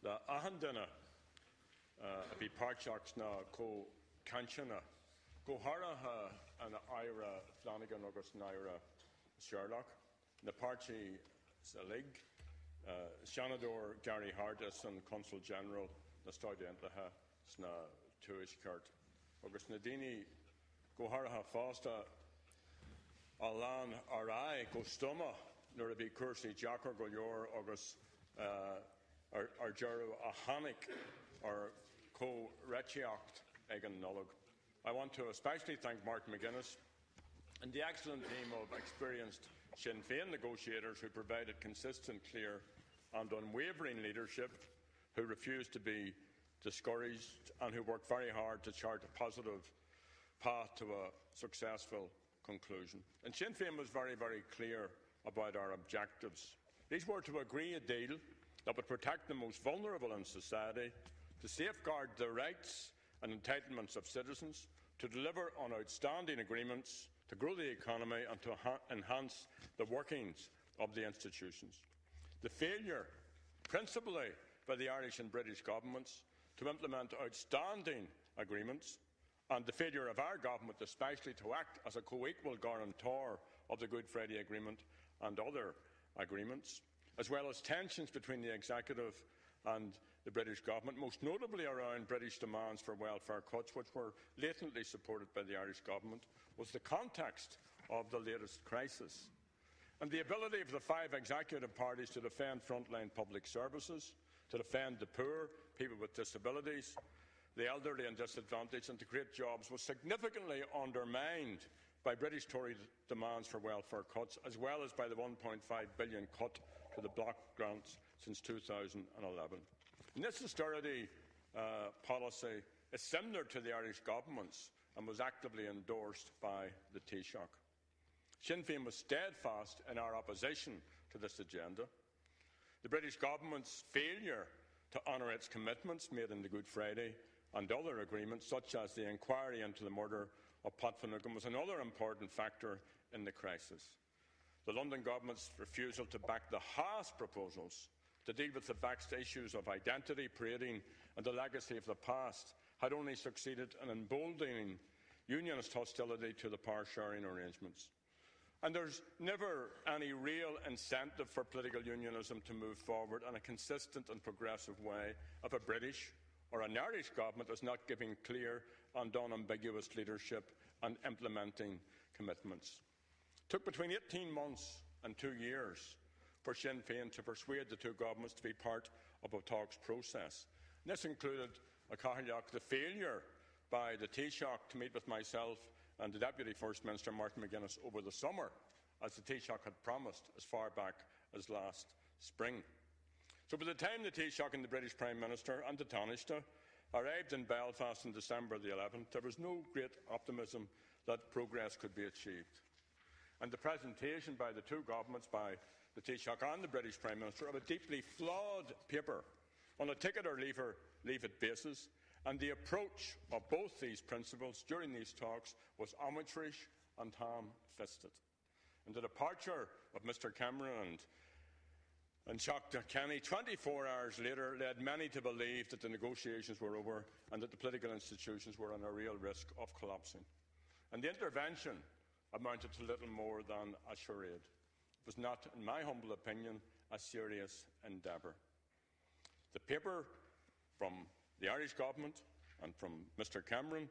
the ahandana be parchaks na ko kanchana go haraha and ira Flanagan August naira Sherlock the party salig Shanador Gary Hardis and Consul General na Stardentlaha sna tuaisceart August Nadini go haraha fasta Alan Arai go stoma nor be cursi Jacker go your August or Jero a Hanik or comhréiteach egan nolog. I want to especially thank Martin McGuinness and the excellent team of experienced Sinn Féin negotiators who provided consistent, clear and unwavering leadership, who refused to be discouraged and who worked very hard to chart a positive path to a successful conclusion. And Sinn Féin was very, very clear about our objectives. These were to agree a deal that would protect the most vulnerable in society, to safeguard the rights and entitlements of citizens, to deliver on outstanding agreements, to grow the economy and to enhance the workings of the institutions. The failure, principally by the Irish and British governments, to implement outstanding agreements, and the failure of our government especially to act as a co-equal guarantor of the Good Friday Agreement and other agreements, as well as tensions between the executive and the British government, most notably around British demands for welfare cuts, which were latently supported by the Irish government, was the context of the latest crisis. And the ability of the five executive parties to defend frontline public services, to defend the poor, people with disabilities, the elderly and disadvantaged, and to create jobs was significantly undermined by British Tory demands for welfare cuts, as well as by the £1.5 billion cut to the block grants since 2011. And this austerity policy is similar to the Irish government's and was actively endorsed by the Taoiseach. Sinn Féin was steadfast in our opposition to this agenda. The British government's failure to honour its commitments made in the Good Friday and other agreements, such as the inquiry into the murder of Pat Finucane, was another important factor in the crisis. The London government's refusal to back the Haas proposals to deal with the vexed issues of identity, parading and the legacy of the past had only succeeded in emboldening unionist hostility to the power-sharing arrangements. And there's never any real incentive for political unionism to move forward in a consistent and progressive way if a British or an Irish government is not giving clear and unambiguous leadership and implementing commitments. It took between 18 months and 2 years for Sinn Féin to persuade the two governments to be part of a talks process. And this included the failure by the Taoiseach to meet with myself and the Deputy First Minister Martin McGuinness over the summer, as the Taoiseach had promised as far back as last spring. So by the time the Taoiseach and the British Prime Minister and the Taoiseach arrived in Belfast on December the 11th, there was no great optimism that progress could be achieved. And the presentation by the two governments, by the Taoiseach and the British Prime Minister, of a deeply flawed paper on a take it or leave it basis, and the approach of both these principles during these talks was amateurish and ham-fisted. And the departure of Mr Cameron and Seach Kenny 24 hours later led many to believe that the negotiations were over and that the political institutions were on a real risk of collapsing. And the intervention amounted to little more than a charade. It was not, in my humble opinion, a serious endeavour. The paper from the Irish government and from Mr Cameron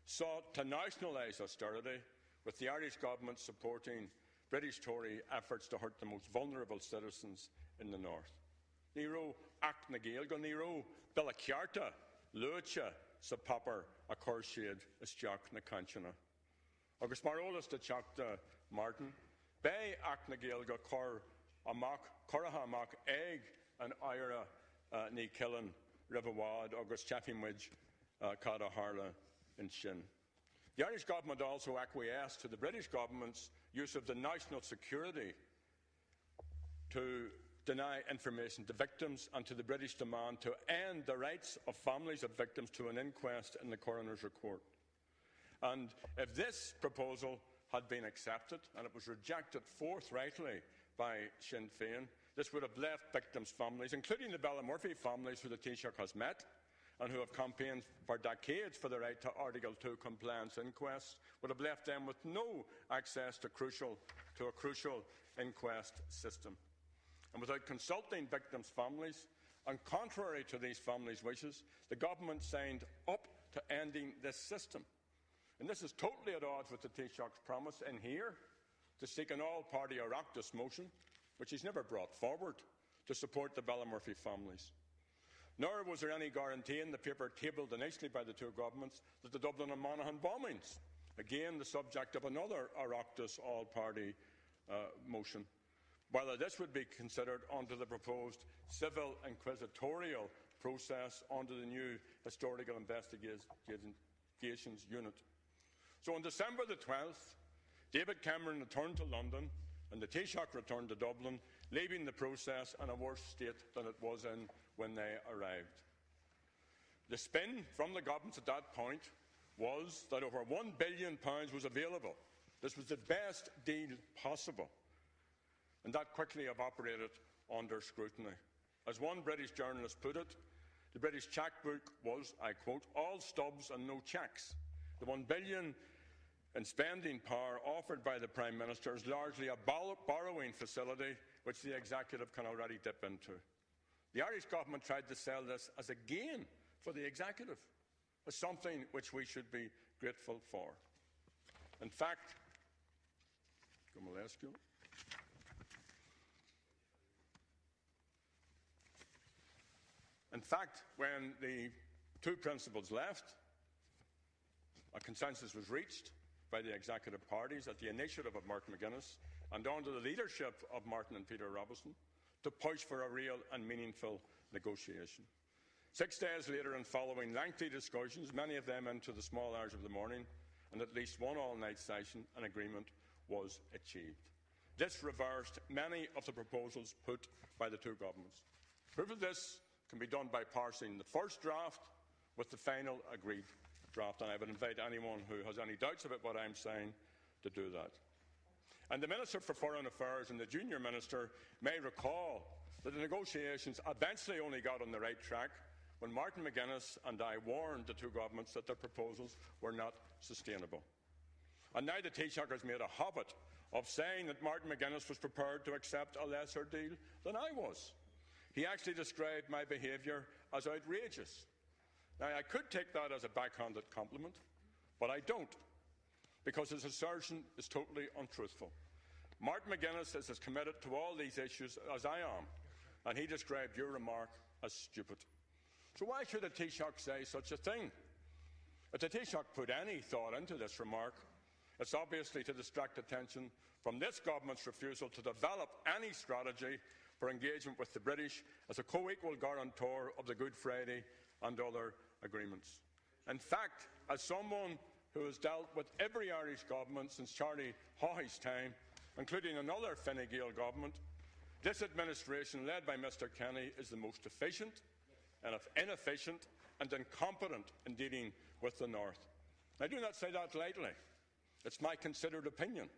sought to nationalise austerity, with the Irish government supporting British Tory efforts to hurt the most vulnerable citizens in the north. Niro act na Gaeilge, Niro Billa Cearta, Lucha, sa Popper, a Corshade, Isteach na Canchana. Agus Marolas de Chakta Martin, Bay act na Gaeilge, Cor Coraha Amach, Egg, and Ira ni Killen, Rivawad, August Chaffimwidge, Cada Harla, and Shin. The Irish government also acquiesced to the British government's use of the national security to deny information to victims and to the British demand to end the rights of families of victims to an inquest in the coroner's report. And if this proposal had been accepted, and it was rejected forthrightly by Sinn Féin, This would have left victims' families, including the Ballymurphy families who the Taoiseach has met and who have campaigned for decades for the right to Article 2 compliance inquests, would have left them with no access to a crucial inquest system. And without consulting victims' families, and contrary to these families' wishes, the government signed up to ending this system. And this is totally at odds with the Taoiseach's promise in here to seek an all-party Oireachtas motion, which he's never brought forward, to support the Ballymurphy families. Nor was there any guarantee in the paper tabled initially by the two governments that the Dublin and Monaghan bombings, again the subject of another Oireachtas all-party motion, whether this would be considered under the proposed civil inquisitorial process under the new Historical Investigations Unit. So on December the 12th, David Cameron returned to London and the Taoiseach returned to Dublin, leaving the process in a worse state than it was in when they arrived. The spin from the government at that point was that over £1 billion was available. This was the best deal possible. And that quickly evaporated under scrutiny. As one British journalist put it, the British chequebook was, I quote, all stubs and no cheques. The £1 billion in spending power offered by the Prime Minister is largely a borrowing facility which the Executive can already dip into. The Irish Government tried to sell this as a gain for the Executive, as something which we should be grateful for. In fact, when the two principals left, a consensus was reached by the executive parties at the initiative of Martin McGuinness and under the leadership of Martin and Peter Robinson to push for a real and meaningful negotiation. 6 days later, and following lengthy discussions, many of them into the small hours of the morning, and at least one all-night session, an agreement was achieved. This reversed many of the proposals put by the two governments. Proof of this can be done by parsing the first draft with the final agreed draft, and I would invite anyone who has any doubts about what I'm saying to do that. And the Minister for Foreign Affairs and the junior minister may recall that the negotiations eventually only got on the right track when Martin McGuinness and I warned the two governments that their proposals were not sustainable. And now the Taoiseach has made a habit of saying that Martin McGuinness was prepared to accept a lesser deal than I was. He actually described my behaviour as outrageous. Now, I could take that as a backhanded compliment, but I don't, because his assertion is totally untruthful. Martin McGuinness is as committed to all these issues as I am, and he described your remark as stupid. So why should a Taoiseach say such a thing? If the Taoiseach put any thought into this remark, it's obviously to distract attention from this government's refusal to develop any strategy for engagement with the British as a co-equal guarantor of the Good Friday and other agreements. In fact, as someone who has dealt with every Irish government since Charlie Haughey's time, including another Fine Gael government, this administration, led by Mr Kenny, is the most efficient and inefficient and incompetent in dealing with the North. I do not say that lightly. It's my considered opinion.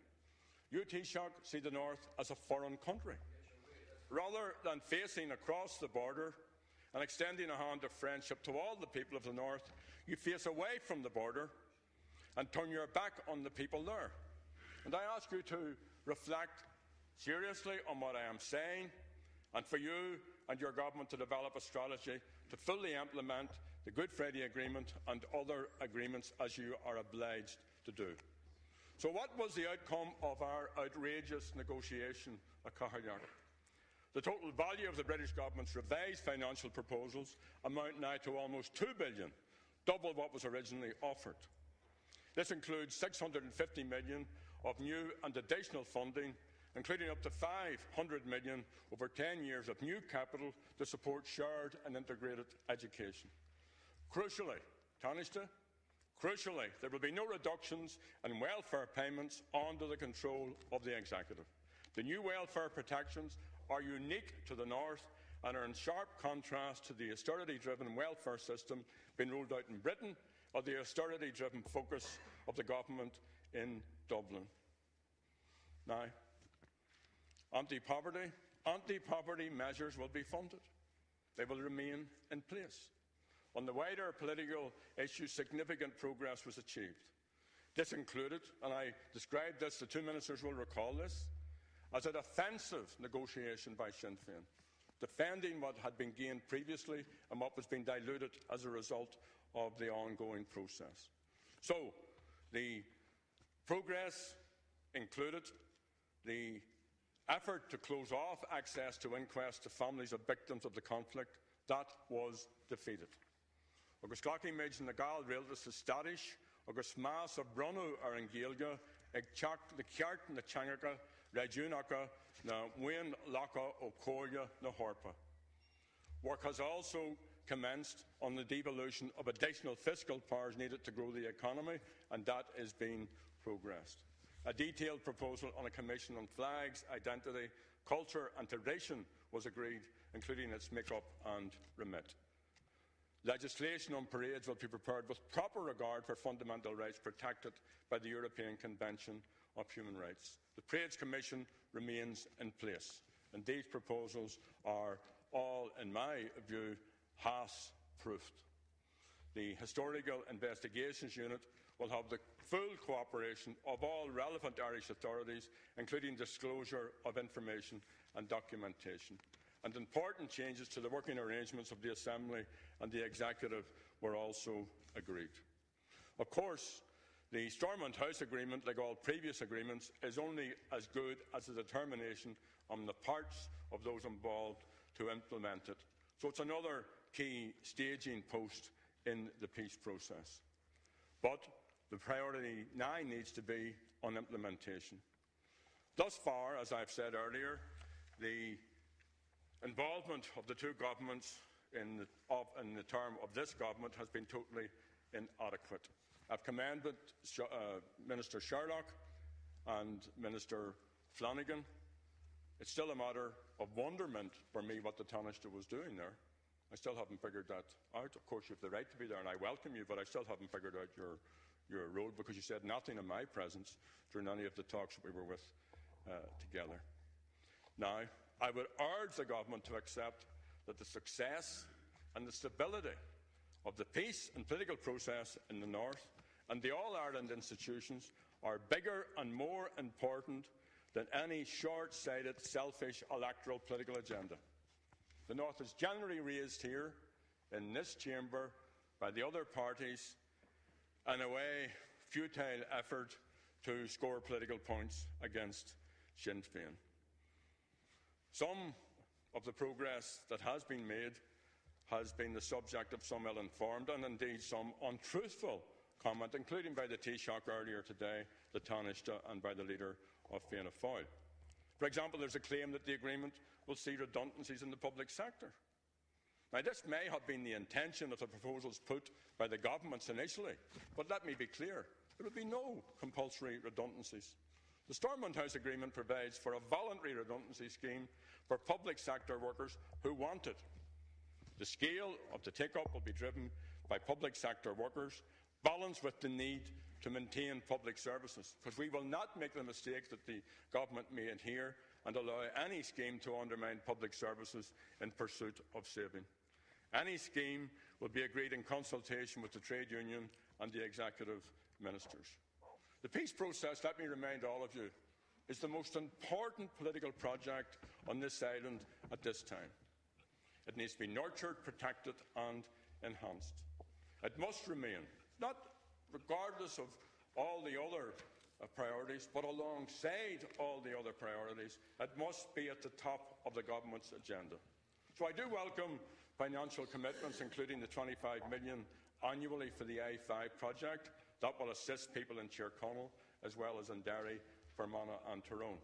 You, Taoiseach, see the North as a foreign country. Rather than facing across the border and extending a hand of friendship to all the people of the North, you face away from the border and turn your back on the people there. And I ask you to reflect seriously on what I am saying, and for you and your government to develop a strategy to fully implement the Good Friday Agreement and other agreements as you are obliged to do. So what was the outcome of our outrageous negotiation at comhréiteach? The total value of the British government's revised financial proposals amount now to almost £2 billion, double what was originally offered. This includes £650 million of new and additional funding, including up to £500 million over 10 years of new capital to support shared and integrated education. Crucially, Taoiseach, there will be no reductions in welfare payments under the control of the Executive. The new welfare protections are unique to the North and are in sharp contrast to the austerity-driven welfare system being rolled out in Britain or the austerity-driven focus of the government in Dublin. Now, anti-poverty, Anti-poverty measures will be funded. They will remain in place. On the wider political issues, significant progress was achieved. This included, and I described this, the two ministers will recall this, as an offensive negotiation by Sinn Féin, defending what had been gained previously and what was being diluted as a result of the ongoing process. So, the progress included the effort to close off access to inquests to families of victims of the conflict. That was defeated. Agus ghlaicí méid na gáil rialtas is stadish, agus más a brunú ar an ggéilge ag teach na ceart na teangacha, réidiúnacha na muin lacha ó cóirge na Horpa. Work has also commenced on the devolution of additional fiscal powers needed to grow the economy, and that is being progressed. A detailed proposal on a commission on flags, identity, culture and tradition was agreed, including its make-up and remit. Legislation on parades will be prepared with proper regard for fundamental rights protected by the European Convention of Human Rights. The Parades Commission remains in place, and these proposals are all, in my view, Haas-proofed. The Historical Investigations Unit will have the full cooperation of all relevant Irish authorities, including disclosure of information and documentation. And important changes to the working arrangements of the Assembly and the Executive were also agreed. Of course, the Stormont House Agreement, like all previous agreements, is only as good as the determination on the parts of those involved to implement it. So it's another key staging post in the peace process. But the priority now needs to be on implementation. Thus far, as I've said earlier, the involvement of the two governments in the term of this government has been totally inadequate. I've commended Minister Sherlock and Minister Flanagan. It's still a matter of wonderment for me what the Taoiseach was doing there. I still haven't figured that out. Of course, you have the right to be there, and I welcome you, but I still haven't figured out your role, because you said nothing in my presence during any of the talks that we were with together. Now, I would urge the government to accept that the success and the stability of the peace and political process in the North and the All-Ireland institutions are bigger and more important than any short-sighted, selfish electoral political agenda. The North is generally raised here in this chamber by the other parties in a way futile effort to score political points against Sinn Féin. Some of the progress that has been made has been the subject of some ill-informed and indeed some untruthful comment, including by the Taoiseach earlier today, the Taoiseach, and by the leader of Fianna Fáil. For example, there is a claim that the agreement will see redundancies in the public sector. Now, this may have been the intention of the proposals put by the governments initially, but let me be clear, there will be no compulsory redundancies. The Stormont House Agreement provides for a voluntary redundancy scheme for public sector workers who want it. The scale of the take-up will be driven by public sector workers, balanced with the need to maintain public services, because we will not make the mistake that the government made here and allow any scheme to undermine public services in pursuit of saving. Any scheme will be agreed in consultation with the trade union and the executive ministers. The peace process, let me remind all of you, is the most important political project on this island at this time. It needs to be nurtured, protected and enhanced. It must remain, not regardless of all the other priorities, but alongside all the other priorities, it must be at the top of the government's agenda. So I do welcome financial commitments, including the £25 million annually for the I-5 project. That will assist people in Tyrconnell as well as in Derry, Fermanagh and Tyrone.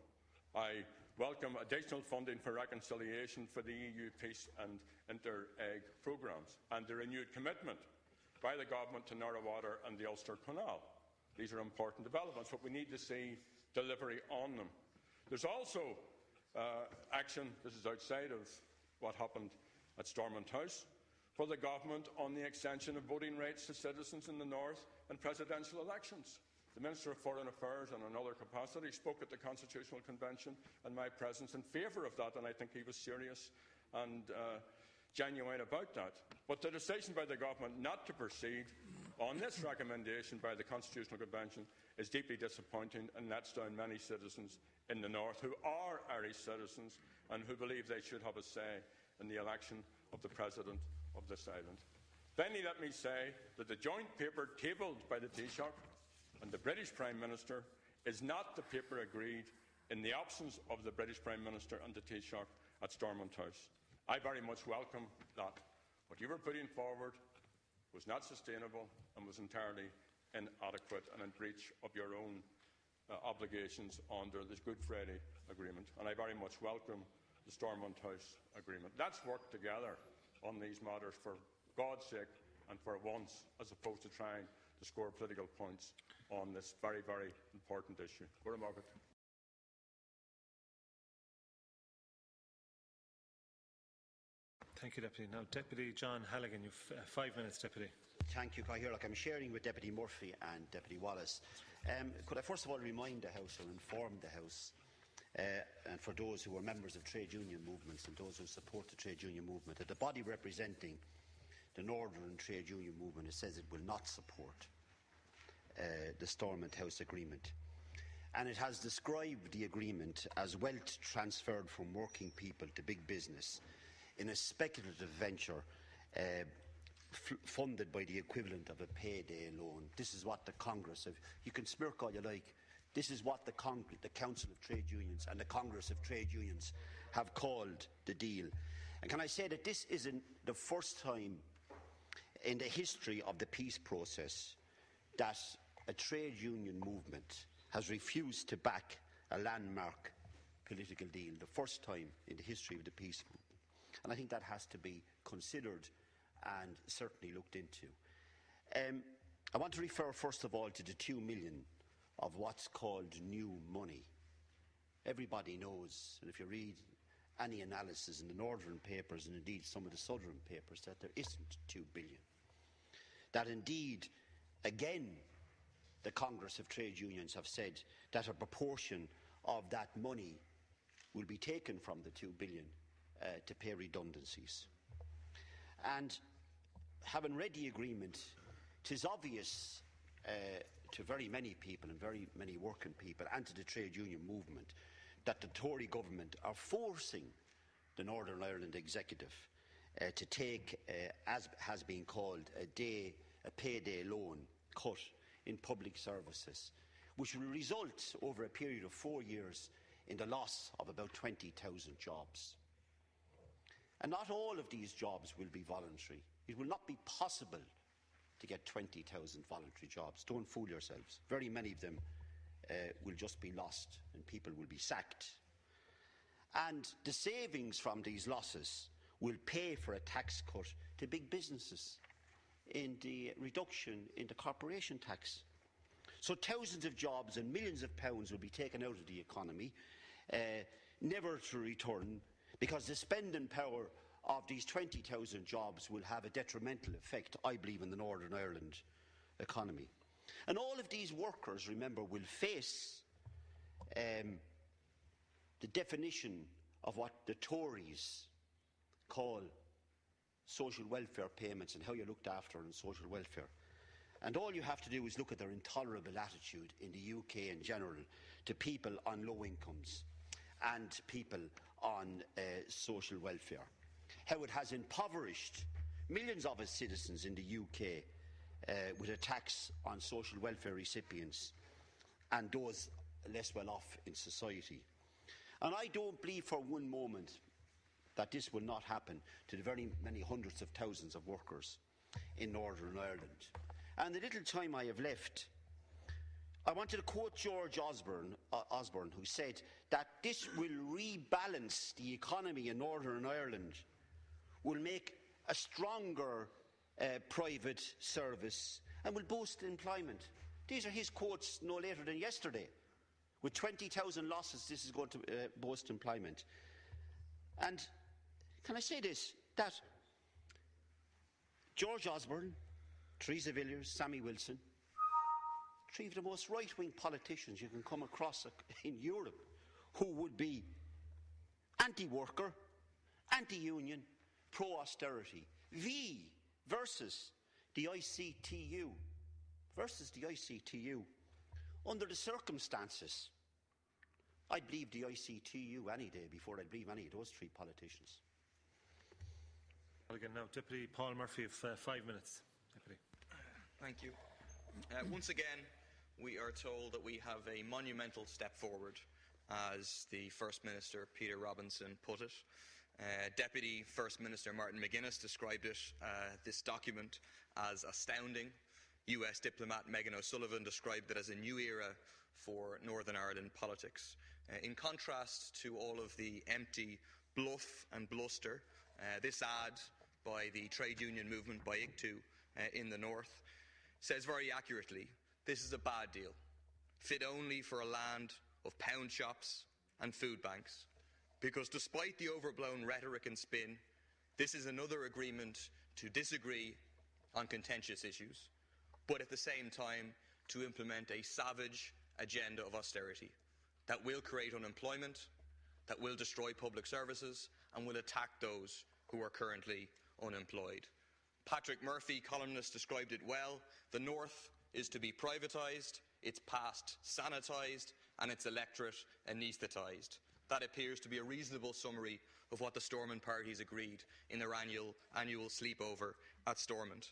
I welcome additional funding for reconciliation for the EU Peace and Inter-Egg programmes and the renewed commitment by the Government to Narrawater and the Ulster Canal. These are important developments, but we need to see delivery on them. There's also action, this is outside of what happened at Stormont House, for the Government on the extension of voting rights to citizens in the North in presidential elections. The Minister of Foreign Affairs, in another capacity, spoke at the Constitutional Convention in my presence in favour of that, and I think he was serious and genuine about that. But the decision by the government not to proceed on this recommendation by the Constitutional Convention is deeply disappointing and lets down many citizens in the North who are Irish citizens and who believe they should have a say in the election of the President of this island. Finally, let me say that the joint paper tabled by the Taoiseach and the British Prime Minister is not the paper agreed in the absence of the British Prime Minister and the Taoiseach at Stormont House. I very much welcome that. What you were putting forward was not sustainable and was entirely inadequate and in breach of your own obligations under the Good Friday Agreement. And I very much welcome the Stormont House Agreement. Let's work together on these matters for God's sake and for once, as opposed to trying to score political points on this very, very important issue. Thank you, Deputy. Now, Deputy John Halligan, you have 5 minutes, Deputy. Thank you, Comhréiteach. I'm sharing with Deputy Murphy and Deputy Wallace. Could I first of all remind the House or inform the House, and for those who are members of trade union movements and those who support the trade union movement, that the body representing the Northern Trade Union movement has said it will not support the Stormont House Agreement. And it has described the agreement as wealth transferred from working people to big business in a speculative venture funded by the equivalent of a payday loan. This is what the Congress of... You can smirk all you like. This is what the Council of Trade Unions and the Congress of Trade Unions have called the deal. And can I say that this isn't the first time in the history of the peace process that a trade union movement has refused to back a landmark political deal. The first time in the history of the peace movement. And I think that has to be considered and certainly looked into. I want to refer first of all to the 2 million of what's called new money. Everybody knows, and if you read any analysis in the northern papers and indeed some of the southern papers, that there isn't 2 billion. That indeed, again, the Congress of Trade Unions have said that a proportion of that money will be taken from the 2 billion to pay redundancies. And having read the agreement, it is obvious to very many people and very many working people and to the trade union movement that the Tory government are forcing the Northern Ireland executive to take, as has been called, a payday loan cut in public services, which will result over a period of 4 years in the loss of about 20,000 jobs. And not all of these jobs will be voluntary. It will not be possible to get 20,000 voluntary jobs. Don't fool yourselves. Very many of them will just be lost and people will be sacked. And the savings from these losses will pay for a tax cut to big businesses in the reduction in the corporation tax. So thousands of jobs and millions of pounds will be taken out of the economy, never to return, because the spending power of these 20,000 jobs will have a detrimental effect, I believe, in the Northern Ireland economy. And all of these workers, remember, will face the definition of what the Tories call social welfare payments and how you're looked after in social welfare. And all you have to do is look at their intolerable attitude in the UK in general to people on low incomes and people on social welfare. How it has impoverished millions of its citizens in the UK with a tax on social welfare recipients and those less well off in society. And I don't believe for one moment that this will not happen to the very many hundreds of thousands of workers in Northern Ireland. And the little time I have left, I wanted to quote George Osborne, who said that this will rebalance the economy in Northern Ireland, will make a stronger private service and will boost employment. These are his quotes no later than yesterday. With 20,000 losses, this is going to boost employment. And can I say this, that George Osborne, Theresa Villiers, Sammy Wilson, three of the most right-wing politicians you can come across in Europe who would be anti-worker, anti-union, pro-austerity. V versus the ICTU. Under the circumstances, I'd believe the ICTU any day before I'd believe any of those three politicians. Again, now, Deputy Paul Murphy of 5 minutes. Deputy. Thank you. Once again, we are told that we have a monumental step forward, as the First Minister Peter Robinson put it. Deputy First Minister Martin McGuinness described it, this document, as astounding. US diplomat Megan O'Sullivan described it as a new era for Northern Ireland politics. In contrast to all of the empty bluff and bluster, this ad by the trade union movement, by ICTU in the north, says very accurately, this is a bad deal, fit only for a land of pound shops and food banks. Because despite the overblown rhetoric and spin, this is another agreement to disagree on contentious issues, but at the same time to implement a savage agenda of austerity that will create unemployment, that will destroy public services and will attack those who are currently unemployed. Patrick Murphy, columnist, described it well. The North is to be privatised, its past sanitised and its electorate anaesthetised. That appears to be a reasonable summary of what the Stormont parties agreed in their annual sleepover at Stormont.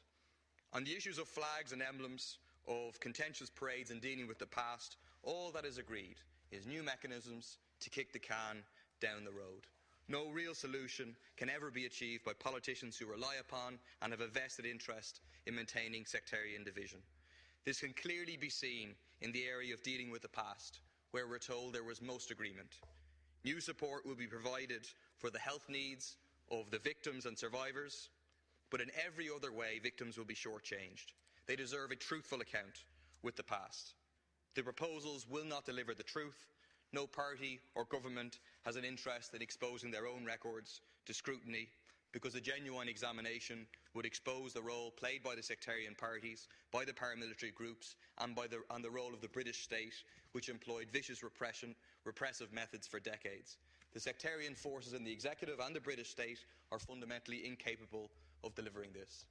On the issues of flags and emblems, of contentious parades and dealing with the past, all that is agreed is new mechanisms to kick the can down the road. No real solution can ever be achieved by politicians who rely upon and have a vested interest in maintaining sectarian division. This can clearly be seen in the area of dealing with the past, where we're told there was most agreement. New support will be provided for the health needs of the victims and survivors, but in every other way, victims will be shortchanged. They deserve a truthful account with the past. The proposals will not deliver the truth. No party or government has an interest in exposing their own records to scrutiny, because a genuine examination would expose the role played by the sectarian parties, by the paramilitary groups and the role of the British state, which employed vicious repressive methods for decades. The sectarian forces in the executive and the British state are fundamentally incapable of delivering this.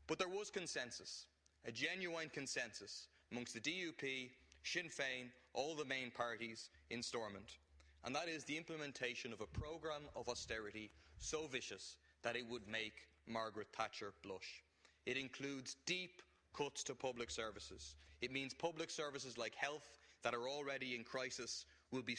But there was consensus, a genuine consensus, amongst the DUP, Sinn Féin, all the main parties in Stormont, and that is the implementation of a programme of austerity so vicious that it would make Margaret Thatcher blush. It includes deep cuts to public services. It means public services like health, that are already in crisis, will be